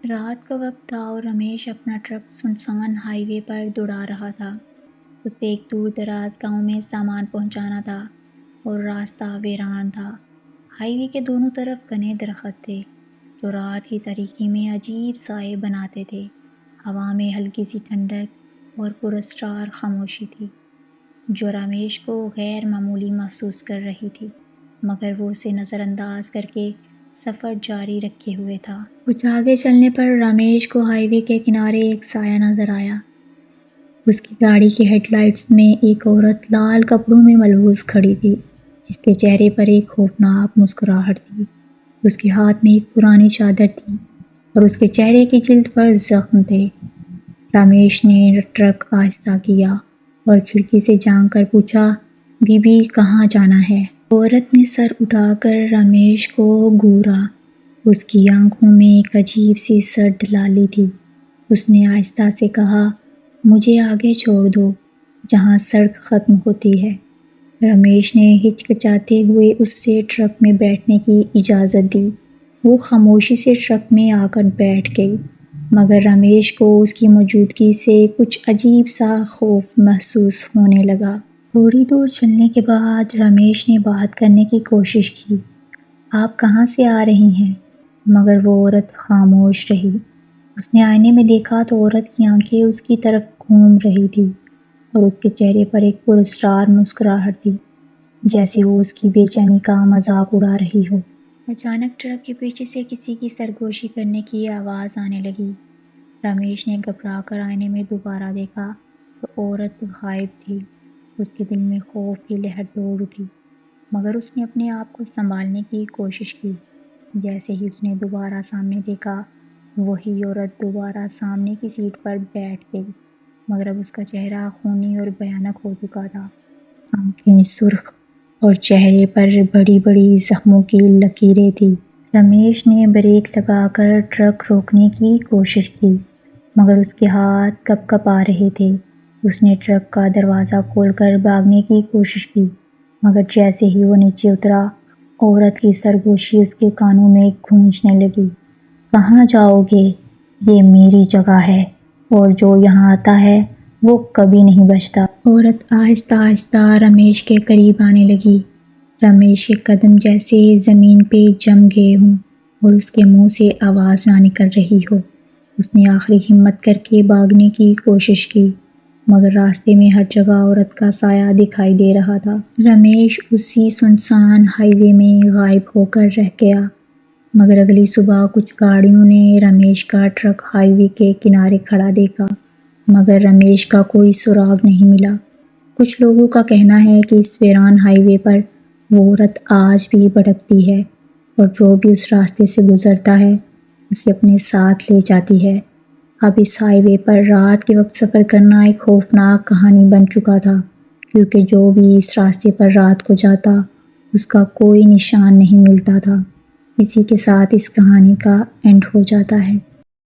رات کا وقت تھا اور رمیش اپنا ٹرک سنسان ہائی وے پر دوڑا رہا تھا۔ اسے ایک دور دراز گاؤں میں سامان پہنچانا تھا اور راستہ ویران تھا۔ ہائی وے کے دونوں طرف گھنے درخت تھے جو رات کی تاریکی میں عجیب سائے بناتے تھے۔ ہوا میں ہلکی سی ٹھنڈک اور پراسرار خاموشی تھی جو رمیش کو غیر معمولی محسوس کر رہی تھی، مگر وہ اسے نظر انداز کر کے سفر جاری رکھے ہوئے تھا۔ کچھ آگے چلنے پر رمیش کو ہائی وے کے کنارے ایک سایہ نظر آیا۔ اس کی گاڑی کی ہیڈ لائٹس میں ایک عورت لال کپڑوں میں ملبوس کھڑی تھی جس کے چہرے پر ایک خوفناک مسکراہٹ تھی۔ اس کے ہاتھ میں ایک پرانی چادر تھی اور اس کے چہرے کی جلد پر زخم تھے۔ رمیش نے ٹرک آہستہ کیا اور کھڑکی سے جھانک کر پوچھا، بی بی کہاں جانا ہے؟ عورت نے سر اٹھا کر رمیش کو گھورا۔ اس کی آنکھوں میں ایک عجیب سی سرد لالی تھی۔ اس نے آہستہ سے کہا، مجھے آگے چھوڑ دو جہاں سڑک ختم ہوتی ہے۔ رمیش نے ہچکچاتے ہوئے اس سے ٹرک میں بیٹھنے کی اجازت دی۔ وہ خاموشی سے ٹرک میں آ کر بیٹھ گئی، مگر رمیش کو اس کی موجودگی سے کچھ عجیب سا خوف محسوس ہونے لگا۔ تھوڑی دور چلنے کے بعد رمیش نے بات کرنے کی کوشش کی، آپ کہاں سے آ رہی ہیں؟ مگر وہ عورت خاموش رہی۔ اس نے آئینے میں دیکھا تو عورت کی آنکھیں اس کی طرف گھوم رہی تھی اور اس کے چہرے پر ایک پراسرار مسکراہٹ تھی، جیسے وہ اس کی بے چینی کا مذاق اڑا رہی ہو۔ اچانک ٹرک کے پیچھے سے کسی کی سرگوشی کرنے کی آواز آنے لگی۔ رمیش نے گھبرا کر آئینے میں دوبارہ دیکھا تو عورت غائب تھی۔ اس کے دل میں خوف کی لہر دوڑ اٹھی، مگر اس نے اپنے آپ کو سنبھالنے کی کوشش کی۔ جیسے ہی اس نے دوبارہ سامنے دیکھا، وہی عورت دوبارہ سامنے کی سیٹ پر بیٹھ گئی، مگر اب اس کا چہرہ خونی اور بھیانک ہو چکا تھا۔ آنکھیں سرخ اور چہرے پر بڑی بڑی زخموں کی لکیریں تھیں۔ رمیش نے بریک لگا کر ٹرک روکنے کی کوشش کی، مگر اس کے ہاتھ کپ کپ آ رہے تھے۔ اس نے ٹرک کا دروازہ کھول کر بھاگنے کی کوشش کی، مگر جیسے ہی وہ نیچے اترا، عورت کی سرگوشی اس کے کانوں میں گونجنے لگی، کہاں جاؤ گے؟ یہ میری جگہ ہے اور جو یہاں آتا ہے وہ کبھی نہیں بچتا۔ عورت آہستہ آہستہ رمیش کے قریب آنے لگی۔ رمیش کے قدم جیسے زمین پہ جم گئے ہوں اور اس کے منہ سے آواز نہ نکل رہی ہو۔ اس نے آخری ہمت کر کے بھاگنے کی کوشش کی، مگر راستے میں ہر جگہ عورت کا سایہ دکھائی دے رہا تھا۔ رمیش اسی سنسان ہائی وے میں غائب ہو کر رہ گیا، مگر اگلی صبح کچھ گاڑیوں نے رمیش کا ٹرک ہائی وے کے کنارے کھڑا دیکھا، مگر رمیش کا کوئی سراغ نہیں ملا۔ کچھ لوگوں کا کہنا ہے کہ اس ویران ہائی وے پر وہ عورت آج بھی بھٹکتی ہے اور جو بھی اس راستے سے گزرتا ہے اسے اپنے ساتھ لے جاتی ہے۔ اب اس ہائی وے پر رات کے وقت سفر کرنا ایک خوفناک کہانی بن چکا تھا، کیونکہ جو بھی اس راستے پر رات کو جاتا اس کا کوئی نشان نہیں ملتا تھا۔ اسی کے ساتھ اس کہانی کا اینڈ ہو جاتا ہے۔